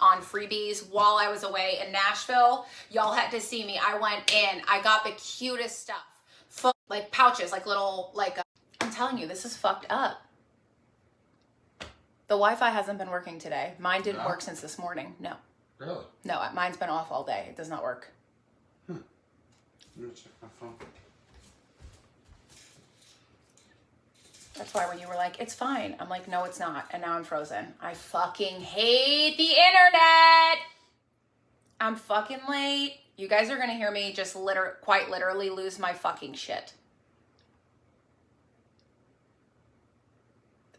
on freebies while I was away in Nashville. Y'all had to see me. I went in, I got the cutest stuff. Like pouches, like little, I'm telling you, this is fucked up. The Wi-Fi hasn't been working today. Mine didn't work since this morning. No. Really? No, mine's been off all day. It does not work. Let me check my phone. That's why when you were like, it's fine, I'm like, no, it's not. And now I'm frozen. I fucking hate the internet. I'm fucking late. You guys are going to hear me just quite literally lose my fucking shit.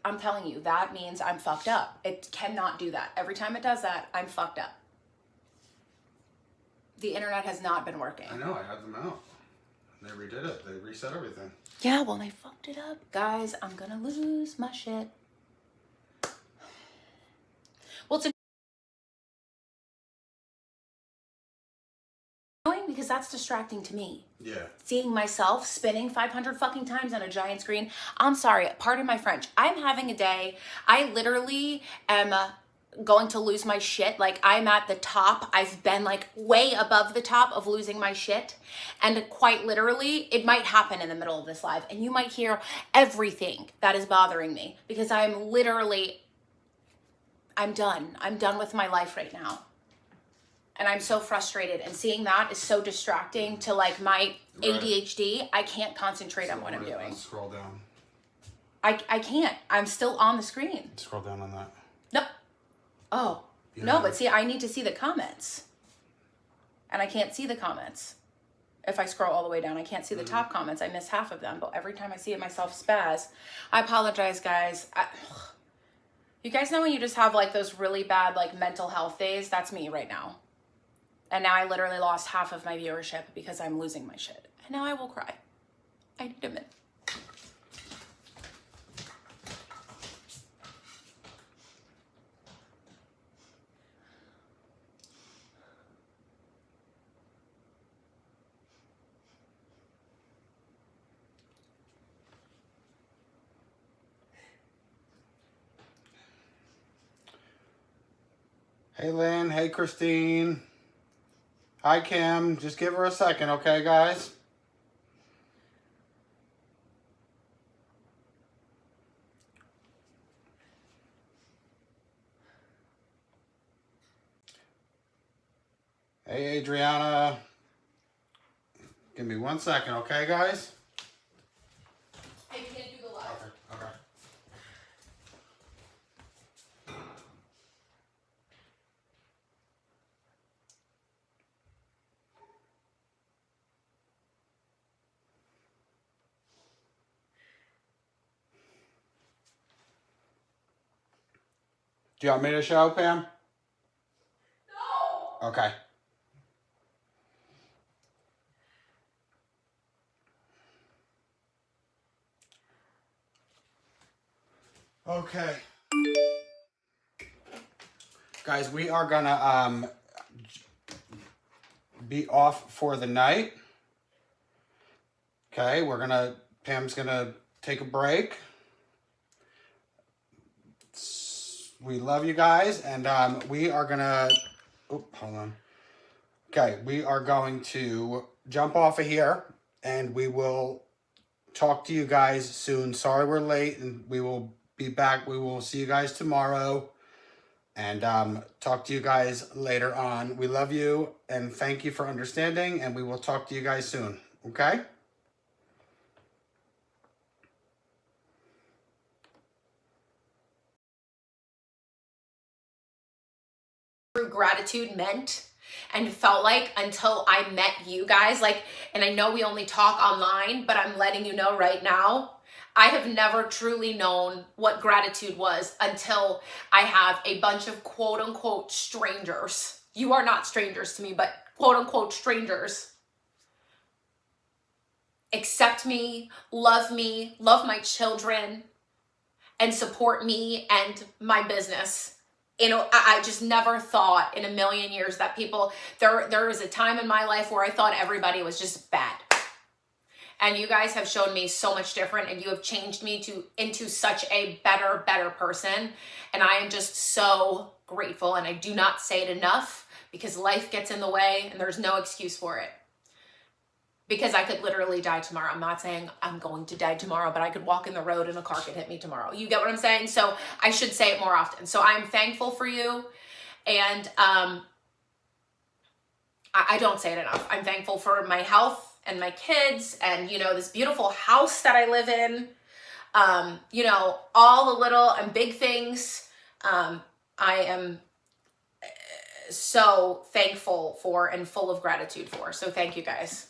I'm telling you, that means I'm fucked up. It cannot do that. Every time it does that, I'm fucked up. The internet has not been working. I know, I had them out. They redid it. They reset everything. Yeah, well, they fucked it up. Guys, I'm gonna lose my shit. Well, it's annoying because that's distracting to me. Yeah. Seeing myself spinning 500 fucking times on a giant screen. I'm sorry, pardon my French. I'm having a day. I literally am going to lose my shit. Like, I'm at the top. I've been like way above the top of losing my shit. And quite literally, it might happen in the middle of this live. And you might hear everything that is bothering me because I'm done. I'm done with my life right now. And I'm so frustrated. And seeing that is so distracting to like my ADHD. I can't concentrate on what I'm doing. Scroll down. I can't. I'm still on the screen. Scroll down on that. Nope. Oh, yeah. No, but see, I need to see the comments. And I can't see the comments. If I scroll all the way down, I can't see the top comments. I miss half of them. But every time I see it myself spaz, I apologize, guys. You guys know when you just have like those really bad like mental health days? That's me right now. And now I literally lost half of my viewership because I'm losing my shit. And now I will cry. I need a minute. Hey, Lynn. Hey, Christine. Hi, Kim. Just give her a second, okay, guys? Hey, Adriana. Give me 1 second, okay, guys? I can't do the live. Okay. Do you want me to show, Pam? No! Okay. Okay. Guys, we are gonna be off for the night. Okay, Pam's gonna take a break. We love you guys, and we are gonna, hold on. Okay, we are going to jump off of here, and we will talk to you guys soon. Sorry we're late, and we will be back. We will see you guys tomorrow, and talk to you guys later on. We love you, and thank you for understanding, and we will talk to you guys soon, okay? Gratitude meant and felt like until I met you guys, like, and I know we only talk online, but I'm letting you know right now, I have never truly known what gratitude was until I have a bunch of quote unquote strangers. You are not strangers to me, but quote unquote strangers accept me, love my children, and support me and my business. You know, I just never thought in a million years that people, there was a time in my life where I thought everybody was just bad. And you guys have shown me so much different, and you have changed me into such a better person. And I am just so grateful, and I do not say it enough because life gets in the way and there's no excuse for it. Because I could literally die tomorrow. I'm not saying I'm going to die tomorrow, but I could walk in the road and a car could hit me tomorrow. You get what I'm saying? So I should say it more often. So I'm thankful for you. And I don't say it enough. I'm thankful for my health and my kids and, you know, this beautiful house that I live in. You know, all the little and big things. I am so thankful for and full of gratitude for. So thank you guys.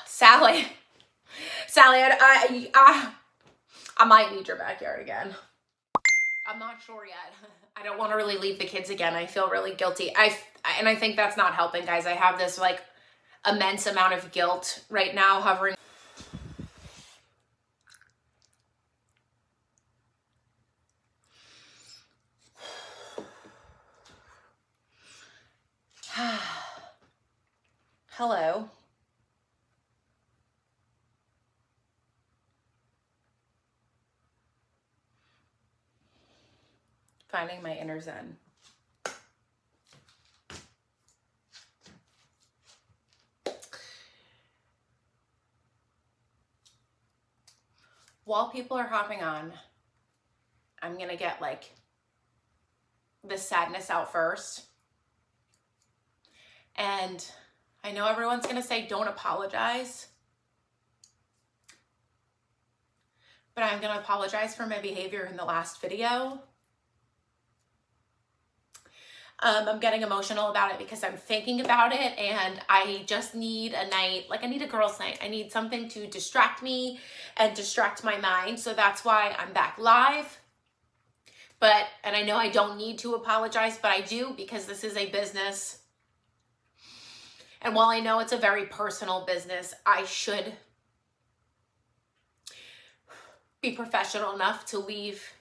Sally, I might need your backyard again. I'm not sure yet. I don't want to really leave the kids again. I feel really guilty. And I think that's not helping, guys. I have this like immense amount of guilt right now hovering. Hello. Finding my inner zen. While people are hopping on, I'm gonna get like the sadness out first. And I know everyone's gonna say don't apologize, but I'm gonna apologize for my behavior in the last video. I'm getting emotional about it because I'm thinking about it, and I just need a night, like I need a girls' night. I need something to distract me and distract my mind. So that's why I'm back live. And I know I don't need to apologize, but I do because this is a business. And while I know it's a very personal business, I should be professional enough to leave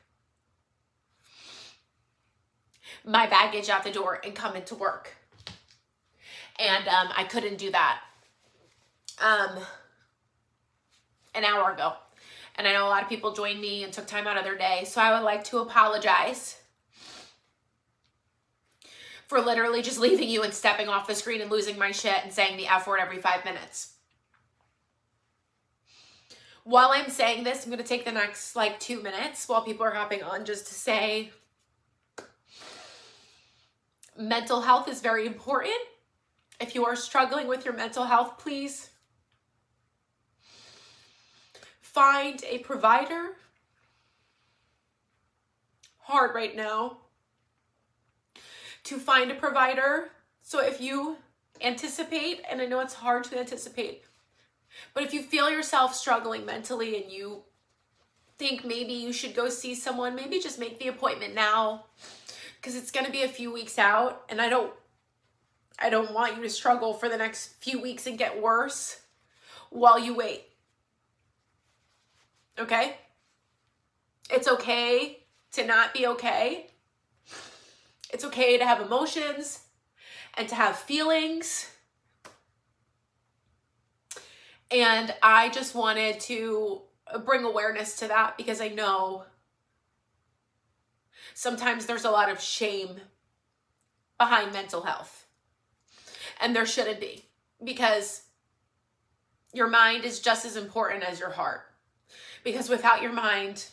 my baggage out the door and come into work. And I couldn't do that an hour ago. And I know a lot of people joined me and took time out of their day. So I would like to apologize for literally just leaving you and stepping off the screen and losing my shit and saying the F word every 5 minutes. While I'm saying this, I'm going to take the next like 2 minutes while people are hopping on just to say mental health is very important. If you are struggling with your mental health, please find a provider. Hard right now to find a provider. So if you anticipate, and I know it's hard to anticipate, but if you feel yourself struggling mentally and you think maybe you should go see someone, maybe just make the appointment now, because it's going to be a few weeks out, and I don't want you to struggle for the next few weeks and get worse while you wait. Okay? It's okay to not be okay. It's okay to have emotions and to have feelings. And I just wanted to bring awareness to that because I know sometimes there's a lot of shame behind mental health. And there shouldn't be, because your mind is just as important as your heart. Because without your mind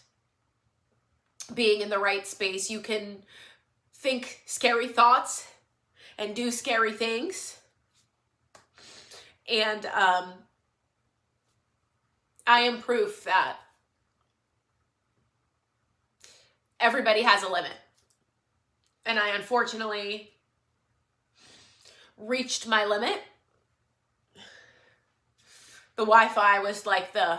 being in the right space, you can think scary thoughts and do scary things. And I am proof that everybody has a limit. And I unfortunately reached my limit. The Wi-Fi was like the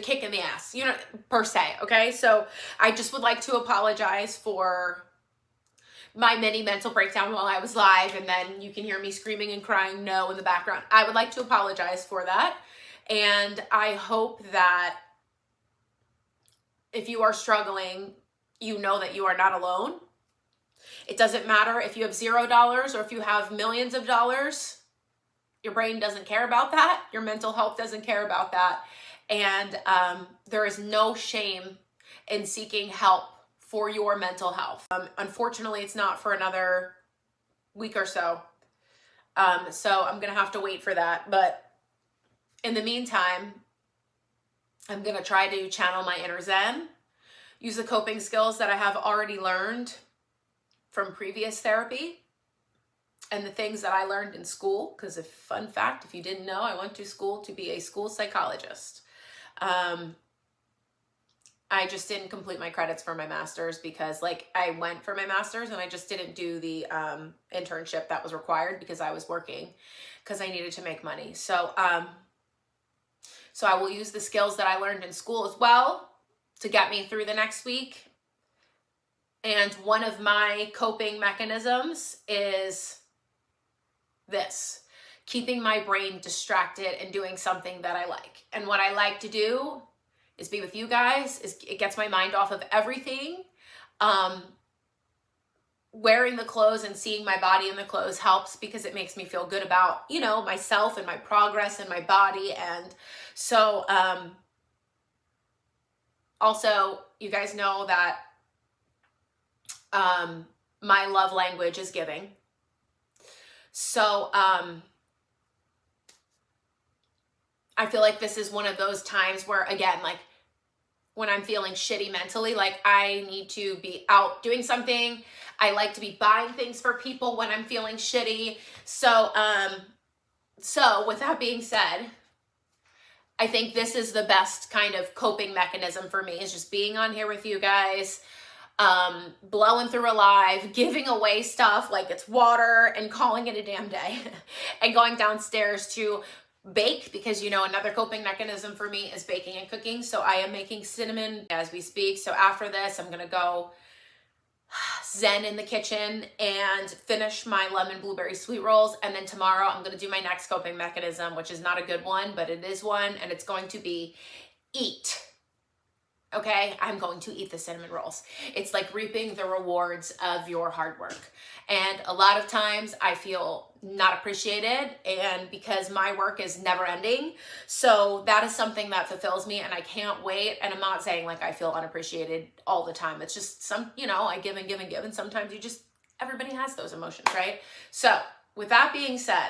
kick in the ass, you know, per se, okay? So I just would like to apologize for my mini mental breakdown while I was live, and then you can hear me screaming and crying no in the background. I would like to apologize for that, and I hope that if you are struggling, you know that you are not alone. It doesn't matter if you have $0 or if you have millions of dollars. Your brain doesn't care about that. Your mental health doesn't care about that. And there is no shame in seeking help for your mental health. Unfortunately, it's not for another week or so. So I'm going to have to wait for that. But in the meantime, I'm going to try to channel my inner Zen, use the coping skills that I have already learned from previous therapy and the things that I learned in school. Because fun fact, if you didn't know, I went to school to be a school psychologist. I just didn't complete my credits for my master's because like I went for my master's and I just didn't do the internship that was required because I was working because I needed to make money. So I will use the skills that I learned in school as well to get me through the next week. And one of my coping mechanisms is this, keeping my brain distracted and doing something that I like. And what I like to do is be with you guys. It gets my mind off of everything. Wearing the clothes and seeing my body in the clothes helps because it makes me feel good about, you know, myself and my progress and my body. And so also, you guys know that my love language is giving. So I feel like this is one of those times where, again, like when I'm feeling shitty mentally, like I need to be out doing something. I like to be buying things for people when I'm feeling shitty. So with that being said, I think this is the best kind of coping mechanism for me, is just being on here with you guys, blowing through a live, giving away stuff like it's water and calling it a damn day and going downstairs to bake because, you know, another coping mechanism for me is baking and cooking. So I am making cinnamon as we speak. So after this, I'm going to go zen in the kitchen and finish my lemon blueberry sweet rolls. And then tomorrow I'm going to do my next coping mechanism, which is not a good one, but it is one. And it's going to be eat. Okay, I'm going to eat the cinnamon rolls. It's like reaping the rewards of your hard work. And a lot of times I feel not appreciated, and because my work is never ending. So that is something that fulfills me and I can't wait. And I'm not saying like I feel unappreciated all the time. It's just some, you know, I give and give and give. And sometimes everybody has those emotions, right? So with that being said,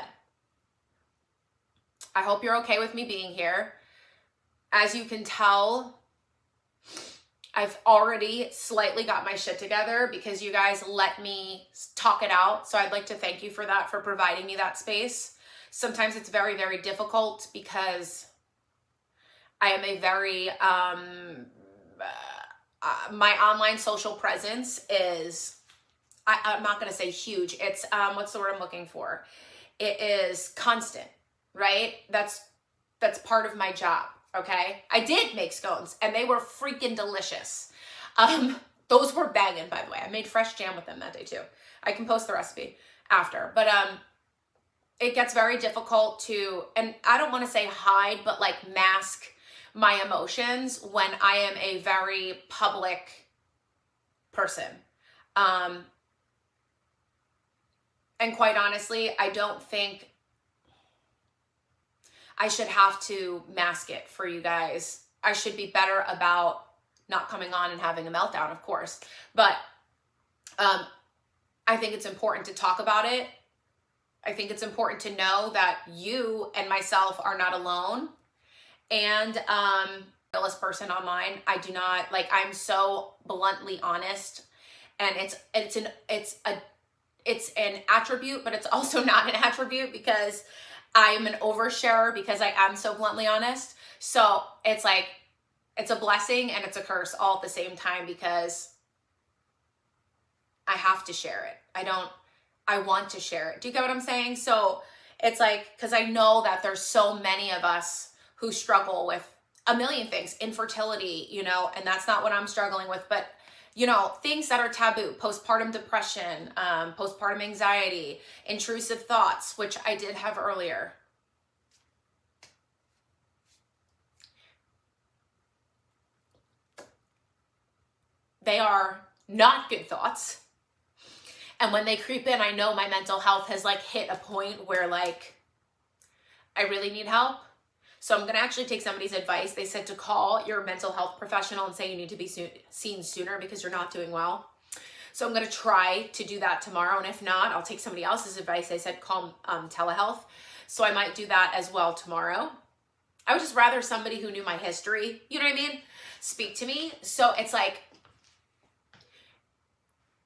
I hope you're okay with me being here. As you can tell, I've already slightly got my shit together because you guys let me talk it out. So I'd like to thank you for that, for providing me that space. Sometimes it's very, very difficult because I am a very, my online social presence is, I'm not going to say huge. It's, what's the word I'm looking for? It is constant, right? That's part of my job. Okay, I did make scones and they were freaking delicious. Those were banging, by the way. I made fresh jam with them that day too. I can post the recipe after, but it gets very difficult to, and I don't want to say hide, but like mask my emotions when I am a very public person. And quite honestly, I don't think I should have to mask it for you guys. I should be better about not coming on and having a meltdown, of course. But I think it's important to talk about it. I think it's important to know that you and myself are not alone. And realist person online, I do not, like, I'm so bluntly honest. And it's an attribute, but it's also not an attribute because I am an oversharer because I am so bluntly honest. So it's like, it's a blessing and it's a curse all at the same time because I have to share it. I want to share it. Do you get what I'm saying? So it's like, because I know that there's so many of us who struggle with a million things, infertility, you know, and that's not what I'm struggling with, but you know, things that are taboo, postpartum depression, postpartum anxiety, intrusive thoughts, which I did have earlier. They are not good thoughts. And when they creep in, I know my mental health has like hit a point where like I really need help. So I'm going to actually take somebody's advice. They said to call your mental health professional and say you need to be seen sooner because you're not doing well. So I'm going to try to do that tomorrow. And if not, I'll take somebody else's advice. They said call telehealth. So I might do that as well tomorrow. I would just rather somebody who knew my history, you know what I mean, speak to me. So it's like,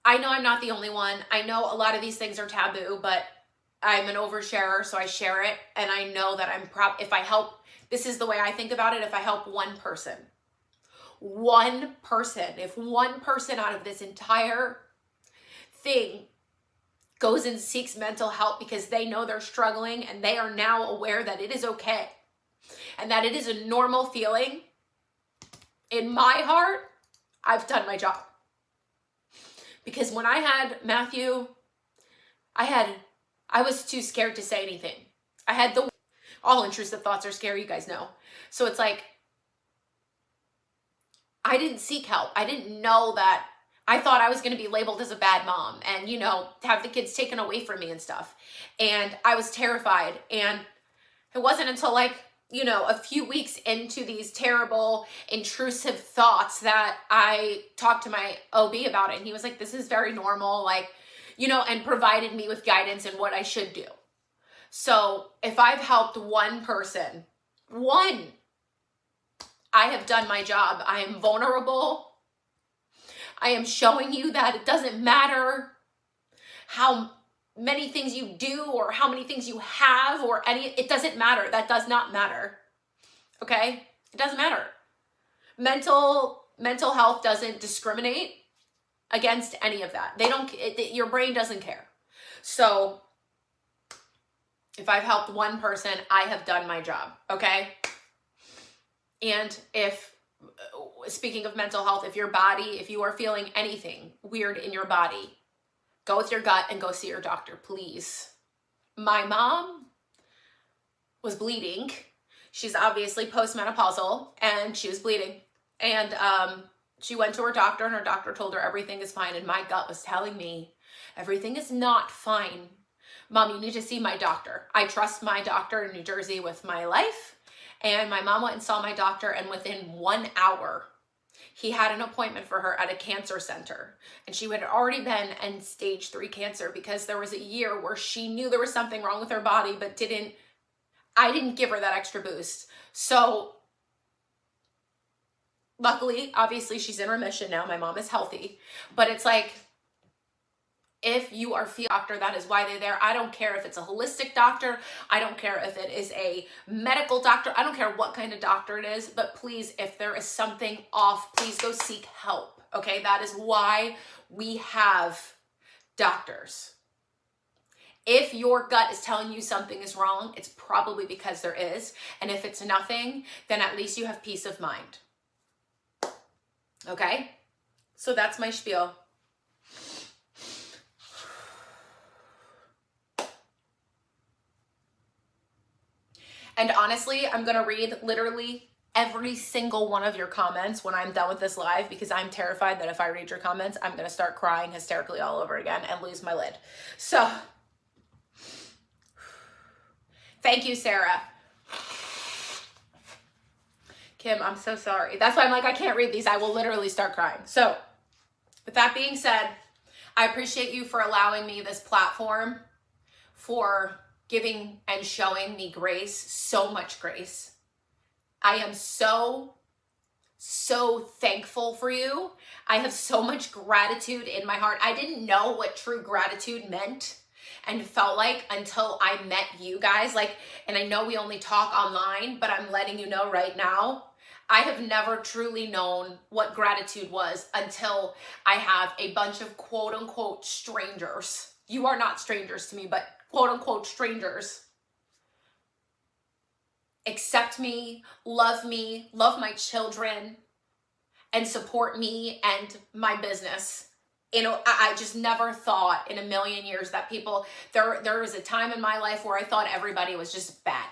I know I'm not the only one. I know a lot of these things are taboo, but I'm an oversharer, so I share it. And I know that if I help, this is the way I think about it. If I help one person, if one person out of this entire thing goes and seeks mental help because they know they're struggling and they are now aware that it is okay and that it is a normal feeling, in my heart, I've done my job. Because when I had Matthew, I was too scared to say anything. All intrusive thoughts are scary, you guys know. So it's like, I didn't seek help. I didn't know that. I thought I was going to be labeled as a bad mom and, have the kids taken away from me and stuff. And I was terrified. And it wasn't until a few weeks into these terrible, intrusive thoughts that I talked to my OB about it. And he was like, this is very normal, and provided me with guidance and what I should do. So if I've helped one person, I have done my job. I am vulnerable. I am showing you that it doesn't matter how many things you do or how many things you have it doesn't matter. That does not matter. Okay? It doesn't matter. Mental health doesn't discriminate against any of that. Your brain doesn't care. So if I've helped one person, I have done my job. Okay? And speaking of mental health, if you are feeling anything weird in your body, go with your gut and go see your doctor, please. My mom was bleeding. She's obviously postmenopausal and she was bleeding. And she went to her doctor and her doctor told her everything is fine. And my gut was telling me everything is not fine. Mom, you need to see my doctor. I trust my doctor in New Jersey with my life. And my mom went and saw my doctor, and within 1 hour, he had an appointment for her at a cancer center. And she had already been in stage 3 cancer because there was a year where she knew there was something wrong with her body, but I didn't give her that extra boost. So luckily, obviously, she's in remission now. My mom is healthy. But it's like, if you are a doctor, that is why they're there. I don't care if it's a holistic doctor. I don't care if it is a medical doctor. I don't care what kind of doctor it is. But please, if there is something off, please go seek help. Okay? That is why we have doctors. If your gut is telling you something is wrong, it's probably because there is. And if it's nothing, then at least you have peace of mind. Okay? So that's my spiel. And honestly, I'm going to read literally every single one of your comments when I'm done with this live, because I'm terrified that if I read your comments, I'm going to start crying hysterically all over again and lose my lid. So, thank you, Sarah. Kim, I'm so sorry. That's why I'm like, I can't read these. I will literally start crying. So, with that being said, I appreciate you for allowing me this platform, for giving and showing me grace, so much grace. I am so thankful for you. I have so much gratitude in my heart. I didn't know what true gratitude meant and felt like until I met you guys. And I know we only talk online, but I'm letting you know right now, I have never truly known what gratitude was until I have a bunch of quote unquote strangers. You are not strangers to me, but quote unquote strangers accept me, love my children, and support me and my business. I just never thought in a million years that there was a time in my life where I thought everybody was just bad.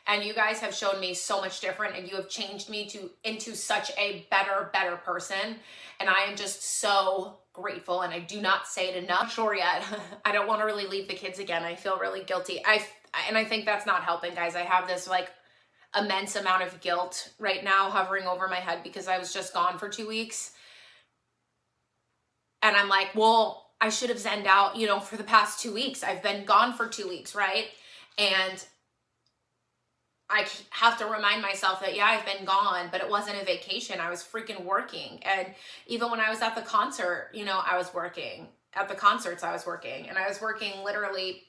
And you guys have shown me so much different, and you have changed me into such a better person. And I am just so grateful, and I do not say it enough. Not sure yet. I don't want to really leave the kids again. I feel really guilty. And I think that's not helping, guys. I have this like immense amount of guilt right now hovering over my head because I was just gone for 2 weeks. And I'm like, well, I should have zenned out, you know, for the past 2 weeks. I've been gone for 2 weeks, right? And I have to remind myself that, yeah, I've been gone, but it wasn't a vacation. I was freaking working. And even when I was at the concert, you know, I was working. At the concerts, I was working. And I was working literally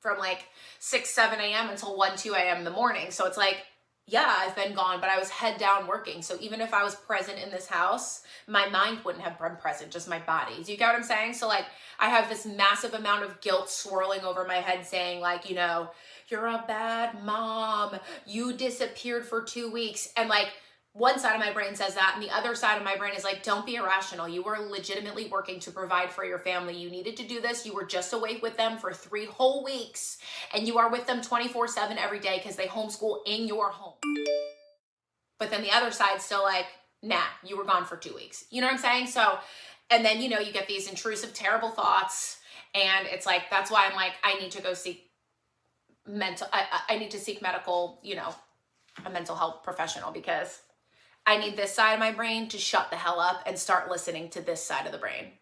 from like 6, 7 a.m. until 1, 2 a.m. in the morning. So it's like, yeah, I've been gone, but I was head down working. So even if I was present in this house, my mind wouldn't have been present, just my body. Do you get what I'm saying? So like, I have this massive amount of guilt swirling over my head saying like, you know, you're a bad mom. You disappeared for 2 weeks. And like, one side of my brain says that, and the other side of my brain is like, don't be irrational. You were legitimately working to provide for your family. You needed to do this. You were just away with them for 3 whole weeks, and you are with them 24/7 every day because they homeschool in your home. But then the other side's still like, nah, you were gone for 2 weeks. You know what I'm saying? So, and then, you know, you get these intrusive, terrible thoughts, and it's like, that's why I'm like, I need to go seek I need to seek medical, you know, a mental health professional, because I need this side of my brain to shut the hell up and start listening to this side of the brain.